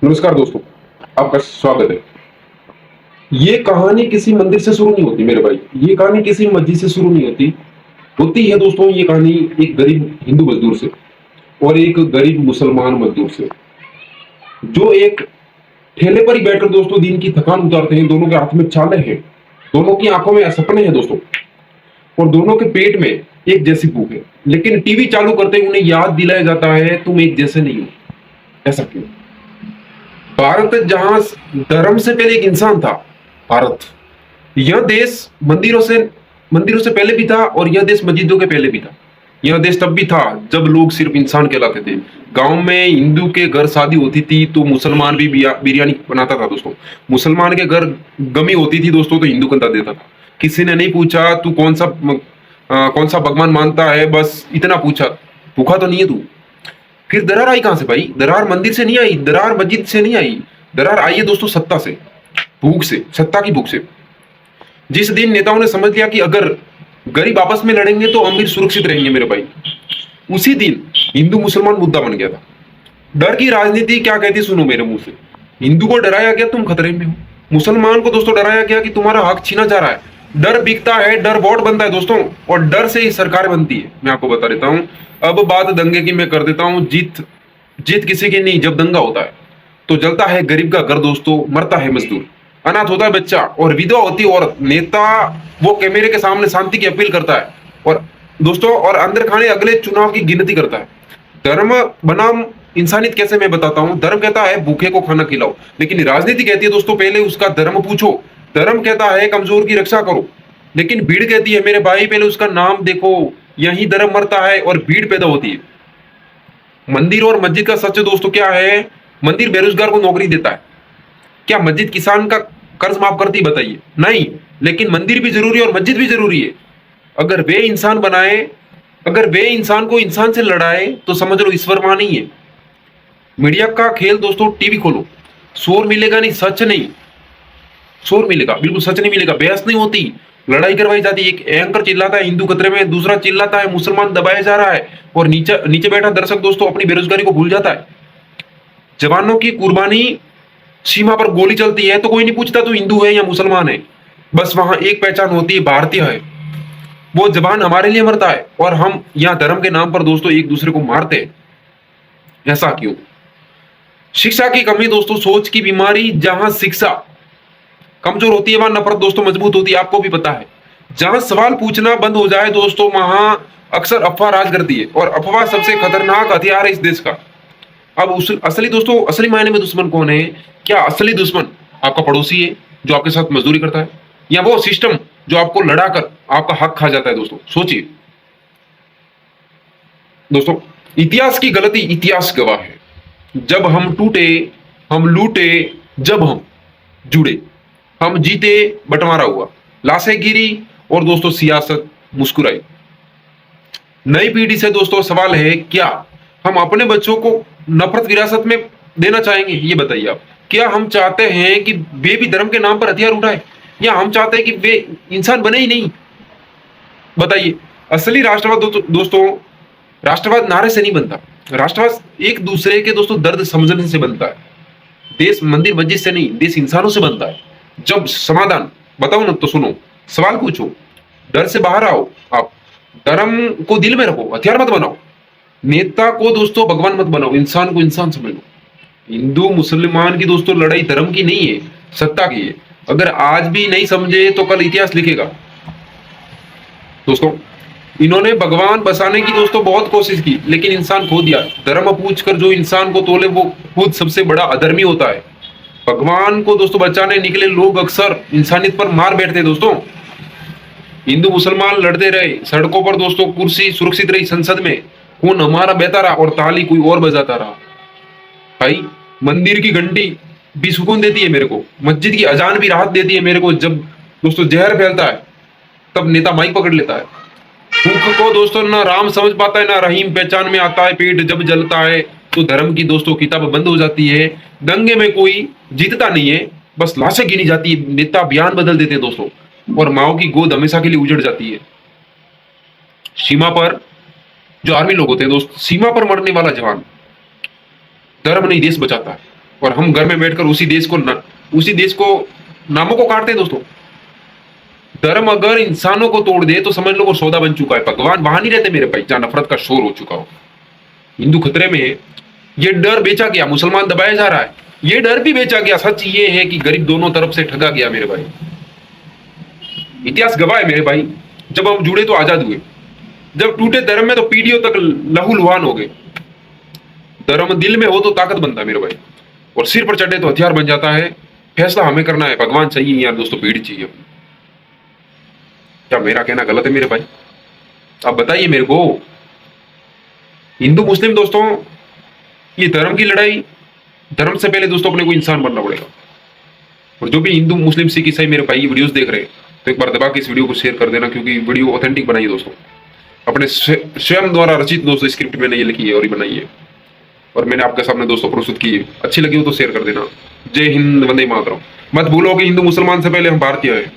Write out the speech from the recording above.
नमस्कार दोस्तों, आपका स्वागत है। ये कहानी किसी मंदिर से शुरू नहीं होती मेरे भाई। ये कहानी किसी मस्जिद से शुरू नहीं होती। होती है दोस्तों ये कहानी एक गरीब हिंदू मजदूर से और एक गरीब मुसलमान मजदूर से, जो एक ठेले पर ही बैठकर दोस्तों दिन की थकान उतारते हैं। दोनों के हाथ में चाले हैं, दोनों की आंखों में सपने हैं दोस्तों, और दोनों के पेट में एक जैसी भूख है। लेकिन टीवी चालू करते ही उन्हें याद दिलाया जाता है, तुम एक जैसे नहीं हो। ऐसा क्यों? भारत जहां धर्म से पहले एक इंसान था, भारत, यह देश मंदिरों से पहले भी था और यह देश मस्जिदों के पहले भी था। यह देश तब भी था जब लोग सिर्फ इंसान कहलाते थे। गांव में हिंदू के घर शादी होती थी तो मुसलमान भी बिरयानी बनाता था दोस्तों। मुसलमान के घर गमी होती थी दोस्तों तो हिंदू कंधा देता था। किसी ने नहीं पूछा तू कौन सा भगवान मानता है, बस इतना पूछा, भूखा तो नहीं है तू। फिर दरार आई कहां से भाई? दरार मंदिर से नहीं आई, दरार मस्जिद से नहीं आई। दरार आई है दोस्तों सत्ता से, भूख से, सत्ता की भूख से। जिस दिन नेताओं ने समझ लिया कि अगर गरीब आपस में लड़ेंगे तो अमीर सुरक्षित रहेंगे मेरे भाई, उसी दिन हिंदू मुसलमान मुद्दा बन गया था। डर की राजनीति क्या कहती सुनो मेरे मुंह से। हिंदू को डराया गया तुम खतरे में हो, मुसलमान को दोस्तों डराया गया कि तुम्हारा हक छीना जा रहा है। डर बिकता है, डर वोट बनता है दोस्तों, और डर से ही सरकार बनती है। मैं आपको बता देता हूं। अब बात दंगे की मैं कर देता हूं। जीत जीत किसी की नहीं। जब दंगा होता है तो जलता है गरीब का घर दोस्तों, मरता है मजदूर, अनाथ होता है बच्चा, और विधवा होती है औरत। नेता वो कैमरे के सामने शांति की अपील करता है और दोस्तों और अंदर खाने अगले चुनाव की गिनती करता है। धर्म बनाम इंसानियत कैसे, मैं बताता हूं। धर्म कहता है भूखे को खाना खिलाओ, लेकिन राजनीति कहती है दोस्तों पहले उसका धर्म पूछो। धर्म कहता है कमजोर की रक्षा करो, लेकिन भीड़ कहती है मेरे भाई पहले उसका नाम देखो। यही धर्म मरता है और भीड़ पैदा होती है। मंदिर और मस्जिद का सच दोस्तों क्या है? मंदिर बेरोजगार को नौकरी देता है। क्या मस्जिद किसान का कर्ज माफ करती? बताइए, नहीं। लेकिन मंदिर भी जरूरी है और मस्जिद भी जरूरी है। अगर वे इंसान बनाए, अगर वे इंसान को इंसान से लड़ाए तो समझ लो ईश्वर वहां नहीं है। मीडिया का खेल दोस्तों, टीवी खोलो, शोर मिलेगा नहीं, सच नहीं। शोर मिलेगा, बिल्कुल सच नहीं मिलेगा। बहस नहीं होती, लड़ाई करवाई जाती है। एक एंकर चिल्लाता है हिंदू खतरे में, दूसरा चिल्लाता है मुसलमान दबाया जा रहा है, और नीचे नीचे बैठा दर्शक दोस्तों अपनी बेरोजगारी को भूल जाता है। जवानों की कुर्बानी, सीमा पर गोली चलती है तो कोई नहीं पूछता तू हिंदू है या मुसलमान है। बस वहां एक पहचान होती है, भारतीय है। वो जवान हमारे लिए मरता है और हम यहाँ धर्म के नाम पर दोस्तों एक दूसरे को मारते हैं। ऐसा क्यों? शिक्षा की कमी दोस्तों, सोच की बीमारी। जहां शिक्षा कमजोर होती है वहां नफरत दोस्तों मजबूत होती है, आपको भी पता है। जहां सवाल पूछना बंद हो जाए दोस्तों वहां अक्सर अफवाह राज करती है, और अफवाह सबसे खतरनाक हथियार है इस देश का। अब उस असली दोस्तों, असली मायने में दुश्मन कौन है? क्या असली दुश्मन आपका पड़ोसी है जो आपके साथ मजदूरी करता है, या वो सिस्टम जो आपको लड़ाकर आपका हक खा जाता है? दोस्तों सोचिए। दोस्तों इतिहास की गलती इतिहास गवाह है। जब हम टूटे, हम लूटे, जब हम जुड़े, हम जीते, बंटवारा हुआ, लाशें गिरी, और दोस्तों सियासत मुस्कुराई। नई पीढ़ी से दोस्तों सवाल है, क्या हम अपने बच्चों को नफरत विरासत में देना चाहेंगे? ये बताइए आप। क्या हम चाहते हैं कि वे भी धर्म के नाम पर हथियार उठाए, या हम चाहते हैं कि वे इंसान बने ही नहीं? बताइए। असली राष्ट्रवाद दोस्तों, राष्ट्रवाद नारे से नहीं बनता। राष्ट्रवाद एक दूसरे के दोस्तों दर्द समझने से बनता है। देश मंदिर मस्जिद से नहीं, देश इंसानों से बनता है। जब समाधान बताओ ना तो सुनो, सवाल पूछो, डर से बाहर आओ। आप धर्म को दिल में रखो, हथियार मत बनाओ। नेता को दोस्तों भगवान मत बनाओ, इंसान को इंसान समझ लो। हिंदू मुसलमान की दोस्तों लड़ाई धर्म की नहीं है, सत्ता की है। अगर आज भी नहीं समझे तो कल इतिहास लिखेगा दोस्तों। इन्होंने भगवान बसाने की दोस्तों बहुत कोशिश की, लेकिन इंसान खो दिया। धर्म पूछकर जो इंसान को तोले वो खुद सबसे बड़ा अधर्मी होता है। भगवान को दोस्तों बचाने निकले लोग अक्सर इंसानियत पर मार बैठते हैं दोस्तों। हिंदू मुसलमान लड़ते रहे सड़कों पर दोस्तों, कुर्सी सुरक्षित रही संसद में, खून हमारा बहता रहा और ताली कोई और बजाता रहा। भाई मंदिर की घंटी भी सुकून देती है मेरे को, मस्जिद की अजान भी राहत देती है मेरे को। जब दोस्तों जहर फैलता है तब नेता माइक पकड़ लेता है। भूख को दोस्तों ना राम समझ पाता है ना रहीम पहचान में आता है। पेट जब जलता है तो धर्म की दोस्तों किताब बंद हो जाती है। दंगे में कोई जीतता नहीं है, बस लाशें गिनी जाती है। नेता बयान बदल देते हैं दोस्तों, और माओ की गोद हमेशा के लिए उजड़ जाती है। सीमा पर जो आर्मी लोग होते हैं दोस्त, सीमा पर मरने वाला जवान धर्म नहीं देश बचाता है। और हम घर में बैठकर उसी देश को नामों को काटते हैं दोस्तों। धर्म अगर इंसानों को तोड़ दे तो समझ लो वो सौदा बन चुका है। भगवान वहां नहीं रहते मेरे भाई जहां नफरत का शोर हो चुका हो। हिंदू खतरे में है, ये डर बेचा गया, मुसलमान दबाया जा रहा है, ये डर भी बेचा गया। सच ये है कि गरीब दोनों तरफ से ठगा गया मेरे भाई। इतिहास गवाह है मेरे भाई, जब हम जुड़े तो आजाद हुए, जब टूटे धर्म में तो पीढ़ियों तक लहूलुहान हो गए। धर्म दिल में हो तो ताकत बनता है मेरे भाई, और सिर पर चढ़े तो हथियार बन जाता है। फैसला हमें करना है, भगवान चाहिए यार दोस्तों, भीड़ चाहिए। क्या मेरा कहना गलत है मेरे भाई? आप बताइए मेरे को। हिंदू मुस्लिम दोस्तों, ये धर्म की लड़ाई, धर्म से पहले दोस्तों अपने को इंसान बनना पड़ेगा। और जो भी हिंदू मुस्लिम सिख ईसाई मेरे भाई वीडियोस देख रहे हैं तो एक बार दबा के इस वीडियो को शेयर कर देना, क्योंकि वीडियो ऑथेंटिक बनाइए दोस्तों, अपने स्वयं द्वारा रचित दोस्तों, स्क्रिप्ट मैंने ये लिखी है और ये बनाई है और मैंने आपके सामने दोस्तों प्रस्तुत की है। अच्छी लगी हो तो शेयर कर देना। जय हिंद, वंदे मातरम। मत भूलो कि हिंदू मुसलमान से पहले हम भारतीय हैं।